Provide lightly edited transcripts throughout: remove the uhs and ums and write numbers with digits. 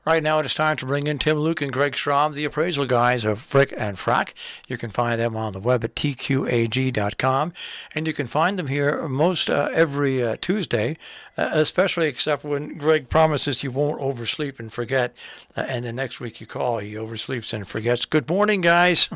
Right now it is time to bring in Tim Luke and Greg Strahm, the Appraisal Guys of Frick and Frack. You can find them on the web at tqag.com, and you can find them here most every Tuesday, especially except when Greg promises he won't oversleep and forget, and the next week you call, he oversleeps and forgets. Good morning, guys.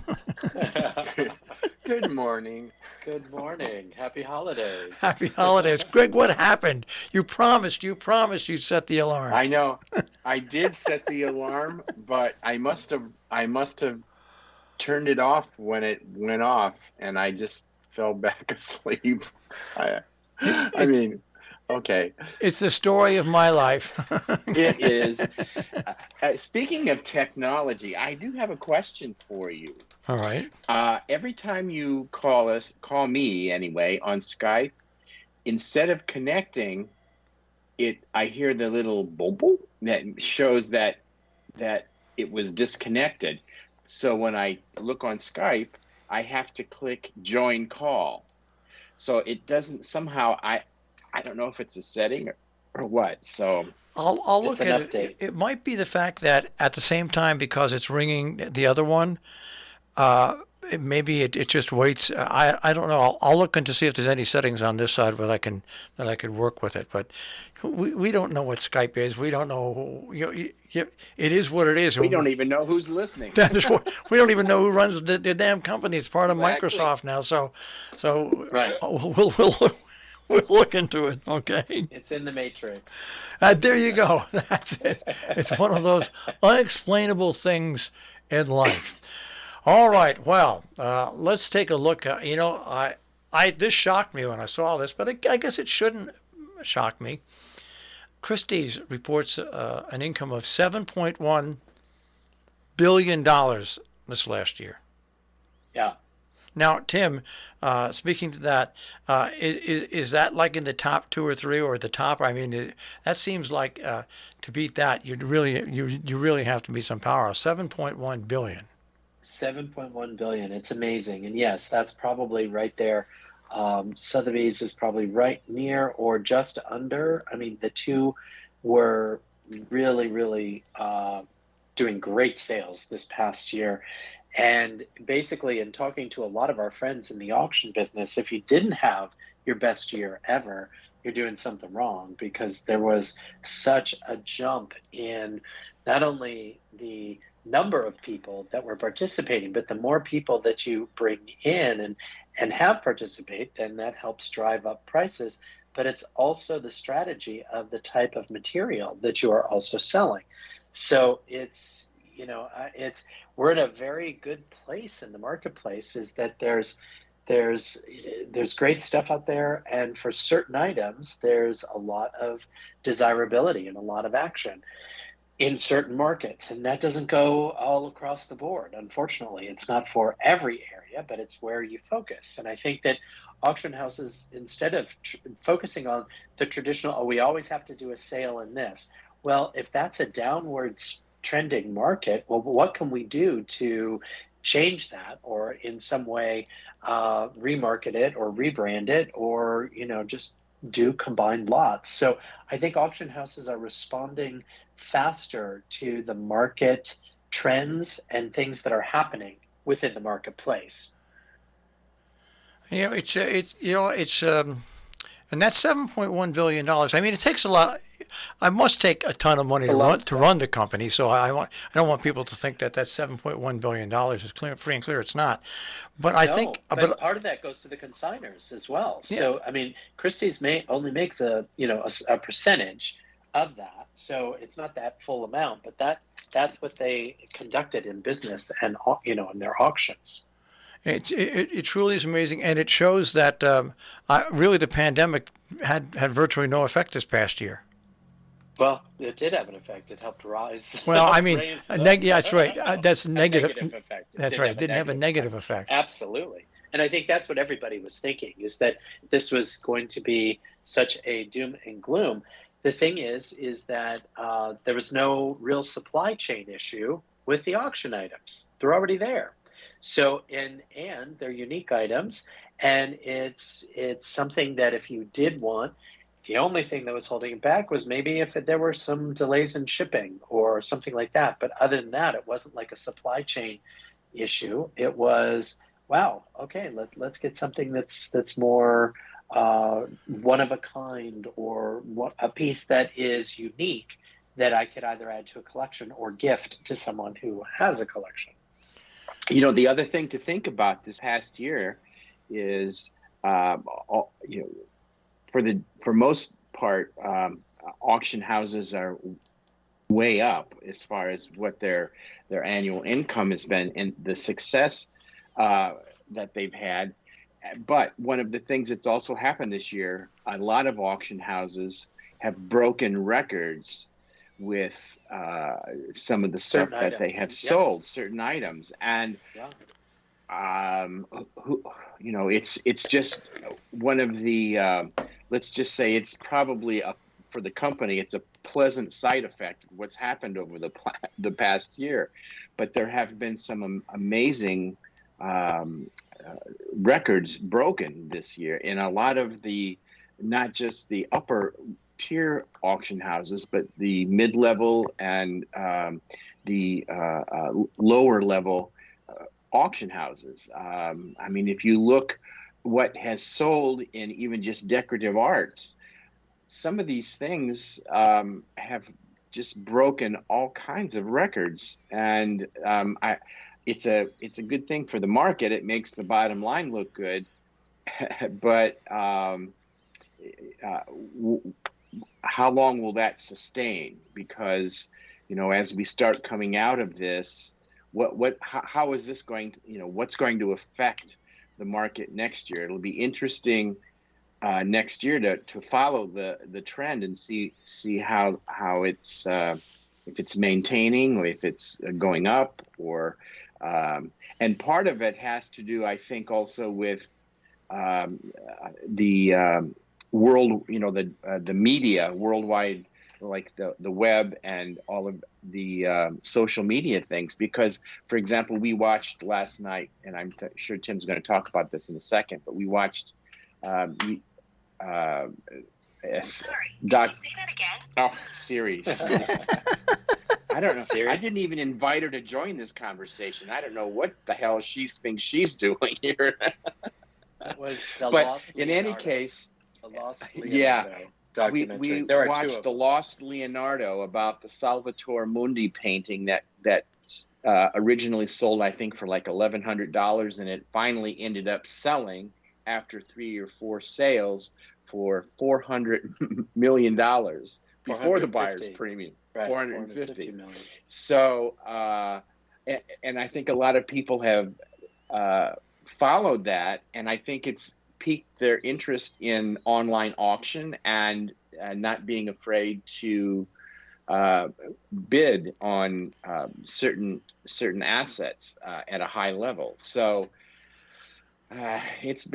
Good morning. Good morning. Happy holidays. Happy holidays. Greg, what happened? You promised you'd set the alarm. I know. I did set the alarm, but I must have turned it off when it went off, and I just fell back asleep. I mean, okay. It's the story of my life. It is. Speaking of technology, I do have a question for you. All right. Every time you call me anyway, on Skype, instead of connecting, I hear the little boop boop that shows that it was disconnected. So when I look on Skype, I have to click join call. So it doesn't somehow, I don't know if it's a setting or what. So I'll look at it. It might be the fact that at the same time, because it's ringing the other one, maybe it just waits. I don't know. I'll look into see if there's any settings on this side where I can work with it. But we don't know what Skype is. We don't know. It is what it is. We don't even know who's listening. We don't even know who runs the damn company. It's part of Microsoft now. So right. We'll look into it. Okay. It's in the Matrix. There you go. That's it. It's one of those unexplainable things in life. All right. Well, let's take a look. This shocked me when I saw this, but I guess it shouldn't shock me. Christie's reports an income of $7.1 billion this last year. Yeah. Now, Tim, speaking to that, is that like in the top 2 or 3 or the top? I mean, that seems like to beat that, you really have to be some power. 7.1 billion. 7.1 billion. It's amazing. And yes, that's probably right there. Sotheby's is probably right near or just under. I mean, the two were really doing great sales this past year. And basically, in talking to a lot of our friends in the auction business, if you didn't have your best year ever, you're doing something wrong, because there was such a jump in not only the number of people that were participating, but the more people that you bring in and have participate, then that helps drive up prices. But it's also the strategy of the type of material that you are also selling. So we're at a very good place in the marketplace, is that there's great stuff out there, and for certain items there's a lot of desirability and a lot of action in certain markets, and that doesn't go all across the board. Unfortunately, it's not for every area, but it's where you focus. And I think that auction houses, instead of focusing on the traditional, we always have to do a sale in this. Well, if that's a downwards trending market, well, what can we do to change that, or in some way remarket it or rebrand it, or just do combined lots? So I think auction houses are responding faster to the market trends and things that are happening within the marketplace. And that's $7.1 billion. I mean, it takes a lot. I must take a ton of money to run the company, so I don't want people to think that $7.1 billion is free and clear. It's not. But I think but part of that goes to the consigners as well. Yeah. So I mean, Christie's only makes a percentage of that, so it's not that full amount, but that's what they conducted in business and in their auctions. It truly is amazing, and it shows that really the pandemic had virtually no effect this past year. Well, it did have an effect. It helped rise. Well, I mean, that's right. That's negative. Effect. That's right. It didn't have a negative effect. Absolutely. And I think that's what everybody was thinking, is that this was going to be such a doom and gloom. The thing is that there was no real supply chain issue with the auction items. They're already there. So, and they're unique items, and it's something that if you did want The only thing that was holding it back was maybe if there were some delays in shipping or something like that. But other than that, it wasn't like a supply chain issue. It was, wow, okay, let's get something that's more one of a kind, or a piece that is unique that I could either add to a collection or gift to someone who has a collection. The other thing to think about this past year is, for most part, auction houses are way up as far as what their annual income has been and the success that they've had. But one of the things that's also happened this year, a lot of auction houses have broken records with some of the stuff Certain that they items. have Yeah. sold, certain items, and it's just one of the let's just say it's probably for the company, it's a pleasant side effect of what's happened over the past year. But there have been some amazing records broken this year in a lot of not just the upper tier auction houses, but the mid-level and the lower level auction houses. I mean, if you look what has sold in even just decorative arts, some of these things have just broken all kinds of records, and it's a good thing for the market. It makes the bottom line look good, but how long will that sustain? Because as we start coming out of this, how is this going to, what's going to affect the market next year? It'll be interesting next year to follow the trend and see how it's if it's maintaining or if it's going up, or and part of it has to do, I think, also with the world, the media worldwide, like the web and all of the social media things. Because, for example, we watched last night, and I'm sure Tim's going to talk about this in a second, but we watched Sorry, did you say that again? Oh, Siri. I don't know. Serious? I didn't even invite her to join this conversation. I don't know what the hell she thinks she's doing here. That was the But Lost in any Leonardo. case, The Lost yeah, Leonardo documentary. we There are two watched of the them. Lost Leonardo about the Salvatore Mundi painting that originally sold, I think, for like $1,100, and it finally ended up selling after 3 or 4 sales for $400 million before the buyer's premium. Right, 450 million. So, and I think a lot of people have followed that, and I think it's piqued their interest in online auction and not being afraid to bid on certain assets at a high level. So it's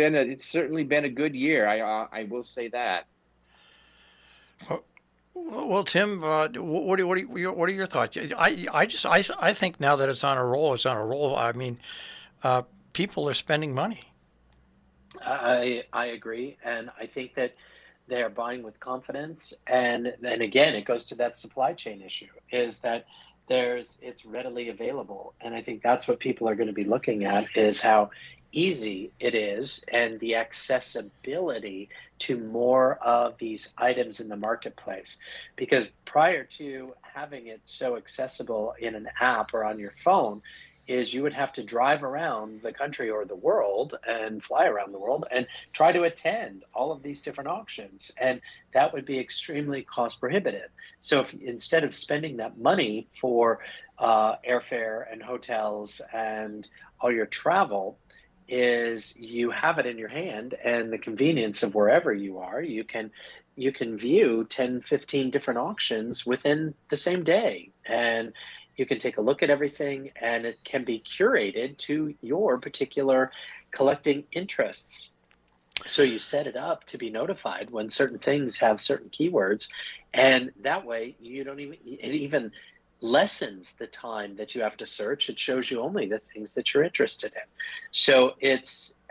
certainly been a good year. I will say that. Well, Tim, what are your thoughts? I think now that it's on a roll, it's on a roll. I mean, people are spending money. I agree, and I think that they are buying with confidence. And again, it goes to that supply chain issue: is that it's readily available, and I think that's what people are going to be looking at, is how easy it is and the accessibility to more of these items in the marketplace. Because prior to having it so accessible in an app or on your phone, is you would have to drive around the country or the world and fly around the world and try to attend all of these different auctions. And that would be extremely cost prohibitive. So if instead of spending that money for airfare and hotels and all your travel, is you have it in your hand, and the convenience of wherever you are, you can view 10, 15 different auctions within the same day. And you can take a look at everything, and it can be curated to your particular collecting interests. So you set it up to be notified when certain things have certain keywords, and that way it even lessens the time that you have to search. It shows you only the things that you're interested in. So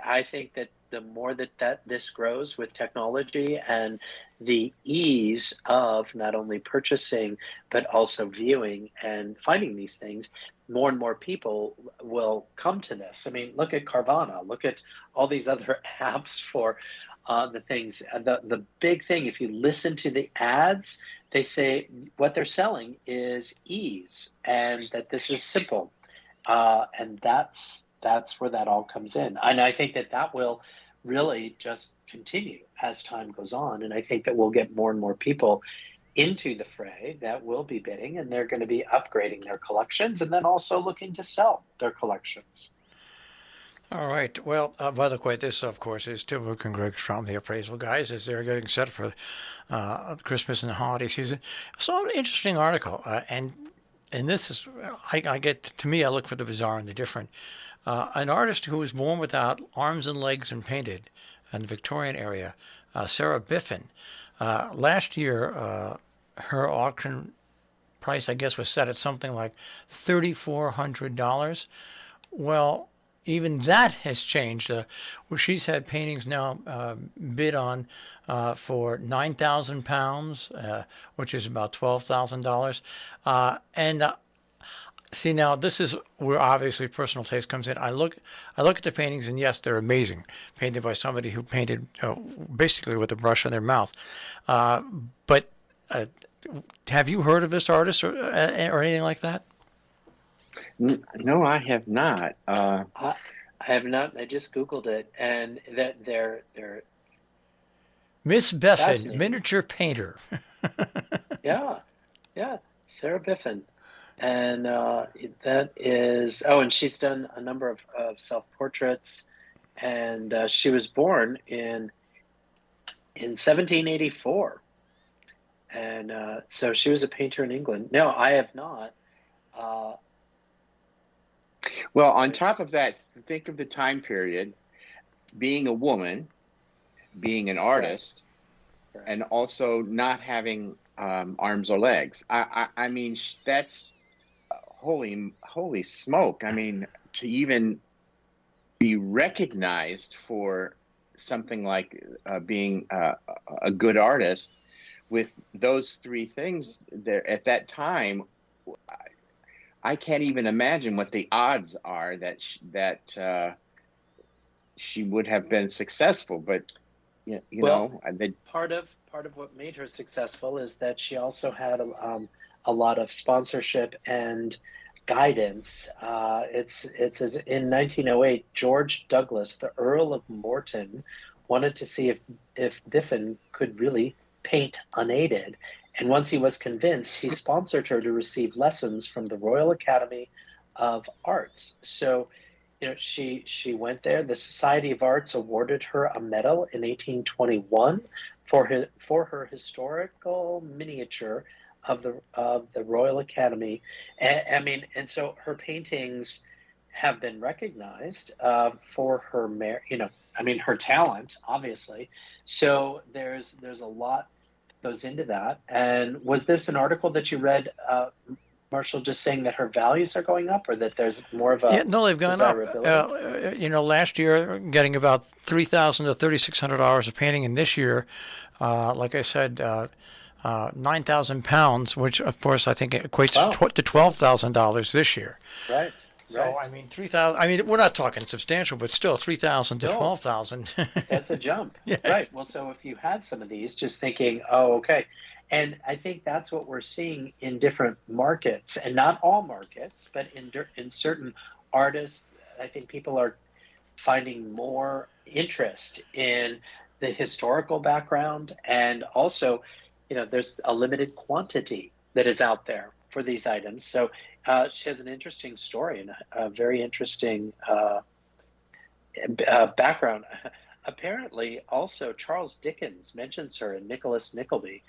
I think that the more that this grows with technology and the ease of not only purchasing but also viewing and finding these things, more and more people will come to this. I mean, look at Carvana, look at all these other apps for the things. The big thing, if you listen to the ads, they say what they're selling is ease and that this is simple. And that's where that all comes in. And I think that will really just continue as time goes on. And I think that we'll get more and more people into the fray that will be bidding, and they're going to be upgrading their collections and then also looking to sell their collections. All right. Well, by the way, this, of course, is Tim Luke and Greg Strahm, the Appraisal Guys, as they're getting set for Christmas and the holiday season. I saw an interesting article, and this is, I get, to me, I look for the bizarre and the different. An artist who was born without arms and legs and painted in the Victorian area, Sarah Biffin. Last year, her auction price, I guess, was set at something like $3,400. Well, even that has changed. She's had paintings now bid on for £9,000, which is about $12,000. See, now this is where obviously personal taste comes in. I look at the paintings, and yes, they're amazing, painted by somebody who painted basically with a brush in their mouth. But have you heard of this artist or anything like that? No, I have not. I have not. I just Googled it, and that they're Miss Biffin, miniature painter. yeah, Sarah Biffin. And that is, and she's done a number of self-portraits, and she was born in 1784. And so she was a painter in England. No, I have not. Well, on top of that, think of the time period, being a woman, being an artist, right. And also not having arms or legs. I mean, that's holy smoke. I mean, to even be recognized for something like being a good artist with those three things there at that time, I can't even imagine what the odds are that she would have been successful. But you know, part of what made her successful is that she also had a lot of sponsorship and guidance. It's as in 1908, George Douglas, the Earl of Morton, wanted to see if Biffin could really paint unaided. And once he was convinced, he sponsored her to receive lessons from the Royal Academy of Arts. So, she went there. The Society of Arts awarded her a medal in 1821 for her historical miniature of the Royal Academy. And so her paintings have been recognized for her her talent, obviously. So there's a lot goes into that. And was this an article that you read, Marshall, just saying that her values are going up, or that there's more of a they've gone up. Last year getting about $3,000 to $3,600 a painting, and this year, like I said, 9,000 pounds, which of course I think equates to $12,000 this year. Right. So right. I mean 3,000. I mean we're not talking substantial, but still 3,000 to 12,000. That's a jump. Yes. Right. Well, so if you had some of these, just thinking, oh, okay, and I think that's what we're seeing in different markets, and not all markets, but in certain artists, I think people are finding more interest in the historical background, and also, there's a limited quantity that is out there for these items. So she has an interesting story and a very interesting background. Apparently, also, Charles Dickens mentions her in Nicholas Nickleby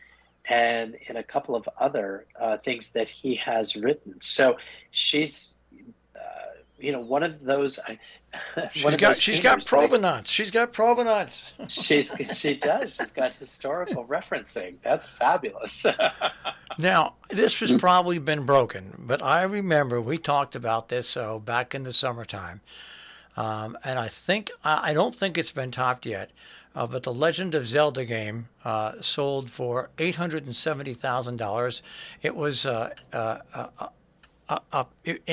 and in a couple of other things that he has written. So she's, one of those. She's got provenance. She's got provenance. She does. She's got historical referencing. That's fabulous. Now, this has probably been broken, but I remember we talked about this back in the summertime. And I don't think it's been topped yet. But the Legend of Zelda game sold for $870,000. It was in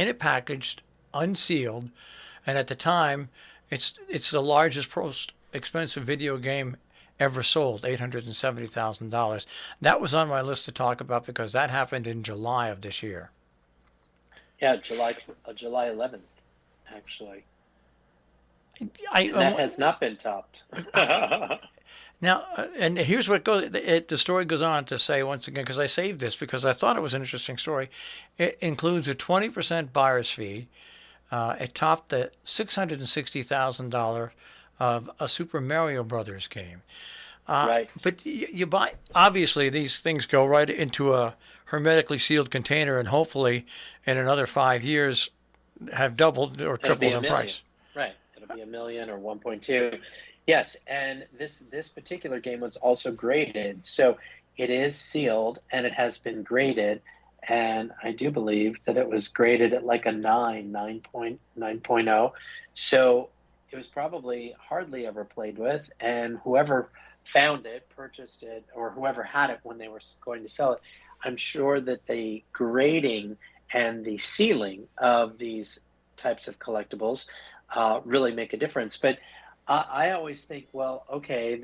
a packaged, unsealed, and at the time, it's the largest, most expensive video game ever sold, $870,000. That was on my list to talk about because that happened in July of this year. Yeah, July 11th, actually. I That has not been topped. Now, and here's what goes. The story goes on to say once again, because I saved this because I thought it was an interesting story. It includes a 20% buyer's fee. It topped the $660,000 of a Super Mario Brothers game. Right. But you buy. Obviously, these things go right into a hermetically sealed container, and hopefully, in another 5 years, have doubled or tripled in price. Right. It'll be $1 million or 1.2. Yes, and this particular game was also graded, so it is sealed and it has been graded, and I do believe that it was graded at like a 9.0. So it was probably hardly ever played with, and whoever found it, purchased it, or whoever had it when they were going to sell it, I'm sure that the grading and the sealing of these types of collectibles really make a difference. But I always think, well, okay,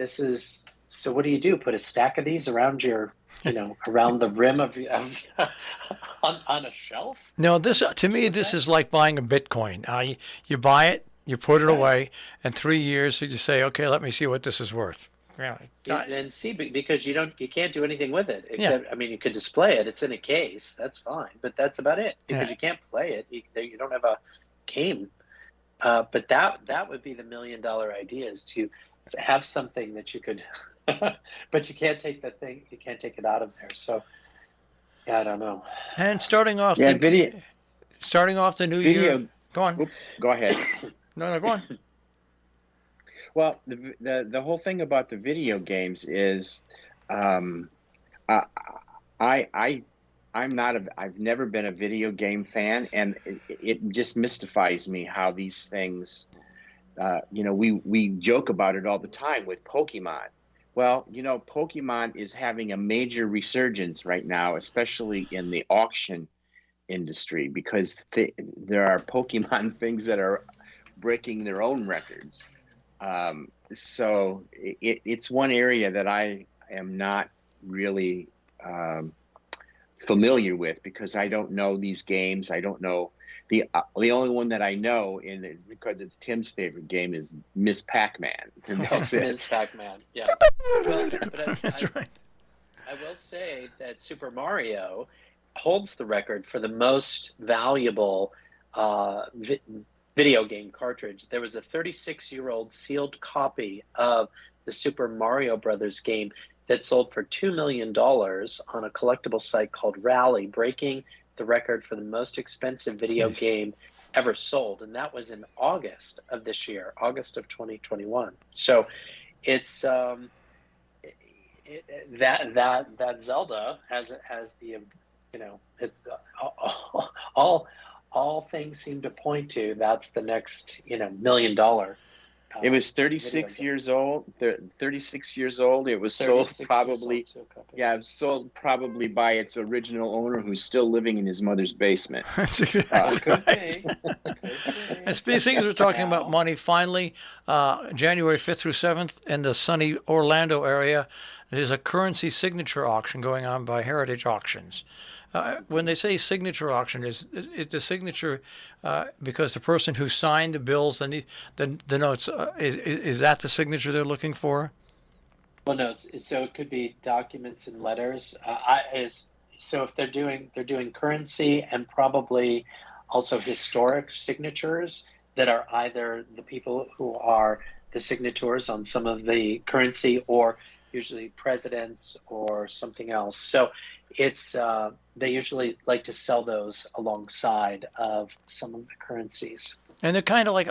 so what do? Put a stack of these around around the rim of on a shelf? No, to me, this is like buying a Bitcoin. You buy it, you put it away, and 3 years you say, okay, let me see what this is worth. Yeah. And see, because you can't do anything with it except, I mean, you could display it. It's in a case, that's fine, but that's about it because you can't play it. You don't have a game. But that would be the $1 million idea, is to have something that you could, but you can't take the thing, you can't take it out of there. So, yeah, I don't know. And starting off the new year. Go on. Oops, go ahead. No, go on. Well, the whole thing about the video games is, I've never been a video game fan, and it just mystifies me how these things, we joke about it all the time with Pokemon. Well, Pokemon is having a major resurgence right now, especially in the auction industry, because there are Pokemon things that are breaking their own records. So it's one area that I am not really familiar with, because I don't know these games. I don't know the only one that I know, and it's because it's Tim's favorite game, is Miss Pac-Man, and that's it. Miss Pac-Man, yeah. Well, but That's right. I will say that Super Mario holds the record for the most valuable video game cartridge. There was a 36-year-old sealed copy of the Super Mario Brothers game that sold for $2 million on a collectible site called Rally, breaking the record for the most expensive video game ever sold. And that was in August of this year, August of 2021. So it's that Zelda has the, all things seem to point to that's the next, $1 million. It was 36 years old. 36 years old. It was sold probably, sold probably by its original owner, who's still living in his mother's basement. Could be. And speaking as we're talking about money, finally, January 5th through 7th in the sunny Orlando area, there's a currency signature auction going on by Heritage Auctions. When they say signature auction, is the signature because the person who signed the bills and the notes, is that the signature they're looking for? Well, no. So it could be documents and letters. So if they're doing currency and probably also historic signatures that are either the people who are the signatories on some of the currency, or usually presidents or something else. So it's they usually like to sell those alongside of some of the currencies. And they're kind of like,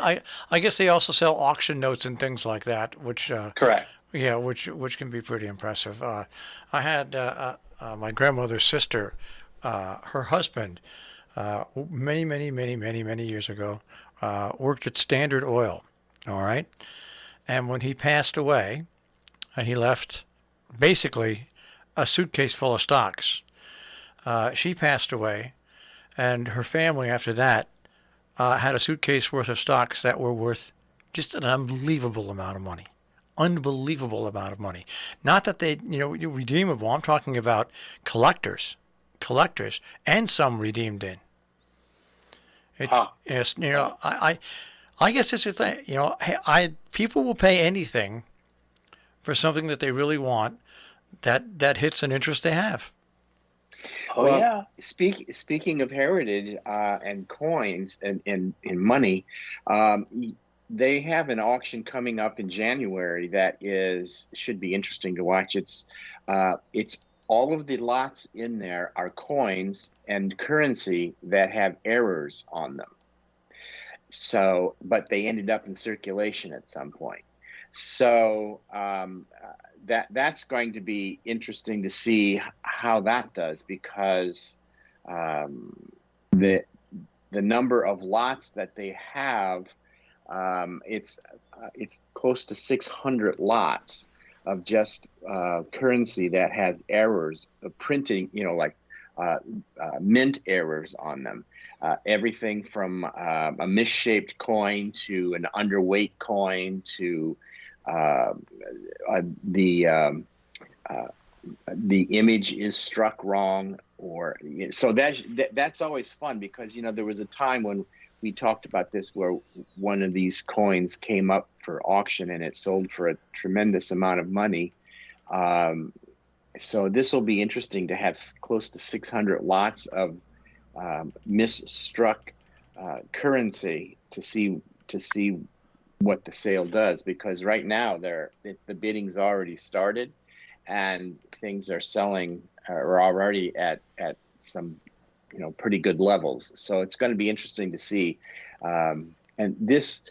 I guess they also sell auction notes and things like that, which correct. Yeah, which can be pretty impressive. I had my grandmother's sister, her husband many years ago, worked at Standard Oil. All right. And when he passed away, he left basically a suitcase full of stocks. She passed away, and her family after that had a suitcase worth of stocks that were worth just an unbelievable amount of money. Unbelievable amount of money. Not that they, redeemable. I'm talking about collectors, and some redeemed in. It's I guess it's a thing. People will pay anything for something that they really want that hits an interest they have. Oh, Well, yeah. speaking of heritage and coins and money, they have an auction coming up in January that should be interesting to watch. It's all of the lots in there are coins and currency that have errors on them. So, but they ended up in circulation at some point. So that's going to be interesting to see how that does, because the number of lots that they have, it's close to 600 lots of just currency that has errors of printing, like mint errors on them. Everything from a misshaped coin to an underweight coin to the image is struck wrong, or so that's always fun, because there was a time when we talked about this where one of these coins came up for auction and it sold for a tremendous amount of money. So this will be interesting to have close to 600 lots of misstruck currency to see what the sale does, because right now the bidding's already started and things are selling are already at some pretty good levels. So it's going to be interesting to see. And this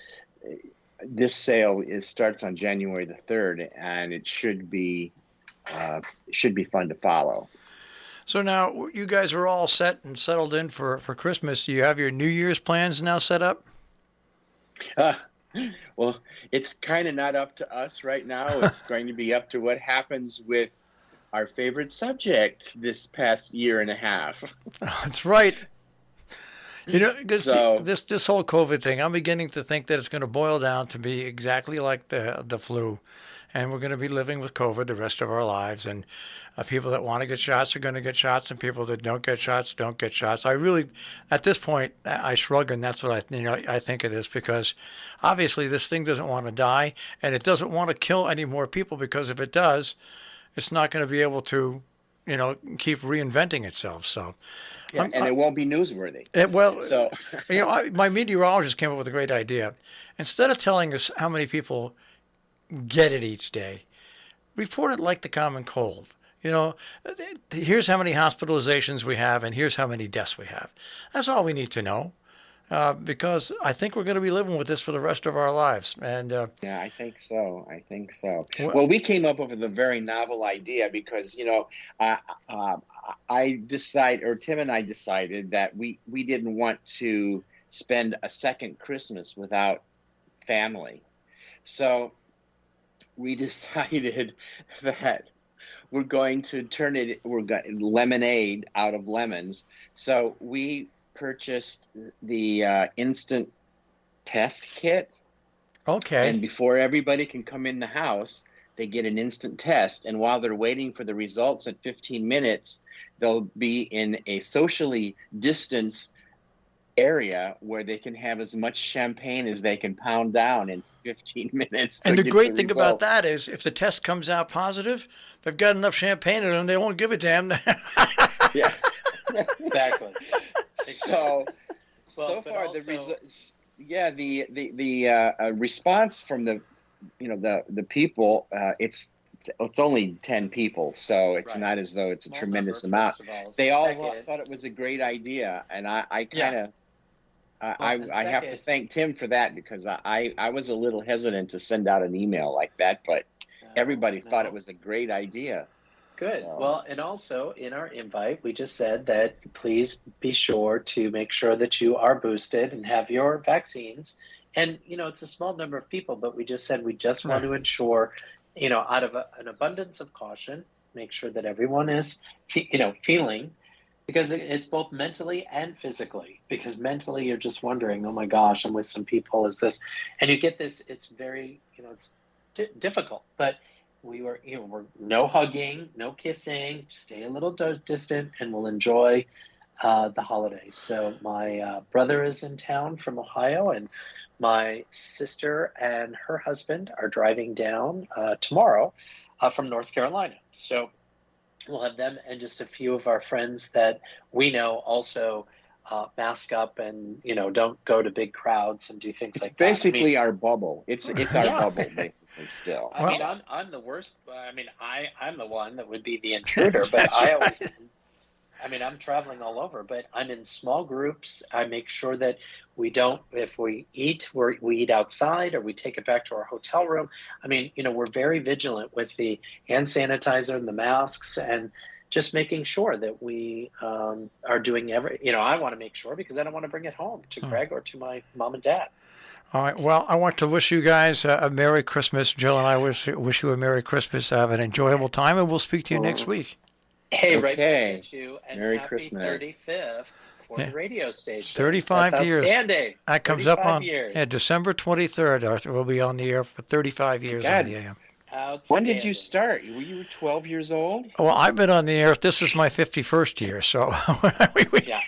sale starts on January the 3rd, and it should be fun to follow. So now you guys are all set and settled in for Christmas. Do you have your New Year's plans now set up? Well, it's kind of not up to us right now. It's going to be up to what happens with our favorite subject this past year and a half. That's right. This whole COVID thing, I'm beginning to think that it's going to boil down to be exactly like the flu. And we're going to be living with COVID the rest of our lives. And people that want to get shots are going to get shots, and people that don't get shots don't get shots. I really, at this point, I shrug, and that's what I think it is, because obviously this thing doesn't want to die, and it doesn't want to kill any more people, because if it does, it's not going to be able to, keep reinventing itself. So. Yeah, and it won't be newsworthy. My meteorologist came up with a great idea. Instead of telling us how many people get it each day, report it like the common cold. Here's how many hospitalizations we have, and here's how many deaths we have. That's all we need to know, because I think we're going to be living with this for the rest of our lives. And yeah, I think so. Well, we came up with a very novel idea because Tim and I decided that we didn't want to spend a second Christmas without family. So we decided that we're going to lemonade out of lemons. So we purchased the instant test kit. Okay. And before everybody can come in the house, they get an instant test. And while they're waiting for the results at 15 minutes, they'll be in a socially distanced area where they can have as much champagne as they can pound down in 15 minutes. And the great thing about that is, if the test comes out positive, they've got enough champagne in them, they won't give a damn. Yeah, Exactly. So far the results. Yeah, the response from the people, it's only 10 people, so it's Right. not as though it's a Small tremendous number, amount. first of all. They all Second, thought it was a great idea, and I kind of. and I have to second- thank Tim for that, because I was a little hesitant to send out an email like that, but everybody thought it was a great idea. Good. So- Well, and also in our invite, we just said that please be sure to make sure that you are boosted and have your vaccines. And, it's a small number of people, but we just said we just want to ensure, out of an abundance of caution, make sure that everyone is, feeling, because it's both mentally and physically. Because mentally, you're just wondering, oh my gosh, I'm with some people. Is this, and you get this? It's very, it's difficult. But we're no hugging, no kissing. Stay a little distant, and we'll enjoy the holidays. So my brother is in town from Ohio, and my sister and her husband are driving down tomorrow from North Carolina. So we'll have them and just a few of our friends that we know also mask up and don't go to big crowds and do things It's like basically that. our bubble. It's our bubble basically still. I mean, I'm the worst. I mean, I'm the one that would be the intruder, but I always. I'm traveling all over, but I'm in small groups. I make sure that we don't, if we eat, we eat outside or we take it back to our hotel room. We're very vigilant with the hand sanitizer and the masks and just making sure that we are doing I want to make sure because I don't want to bring it home to Greg or to my mom and dad. All right. Well, I want to wish you guys a Merry Christmas. Jill and I wish you a Merry Christmas. Have an enjoyable time, and we'll speak to you next week. Hey, Okay. right back at you, and Merry happy Christmas. 35th for the radio station. 35 That's years. Outstanding. That comes up 35 on years. December 23rd. Arthur will be on the air for 35 years on the AM. When did you start? Were you 12 years old? Well, I've been on the air. This is my 51st year, so Yeah.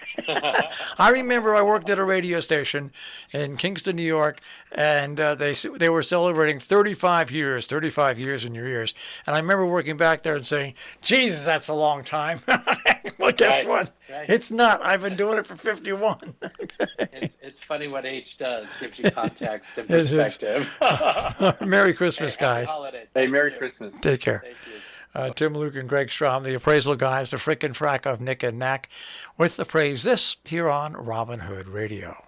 I remember I worked at a radio station in Kingston, New York, and they were celebrating 35 years in your ears. And I remember working back there and saying, Jesus, that's a long time. Well, guess what? Right. It's not. I've been doing it for 51. It's funny what age does. Gives you context and It is. perspective. Merry Christmas, Hey, happy guys. holiday. Hey, Thank Merry you. Christmas. Take care. Thank you. Tim Luke and Greg Strahm, the Appraisal Guys, the frickin' frack of Nick and Knack, with the praise this here on Robin Hood Radio.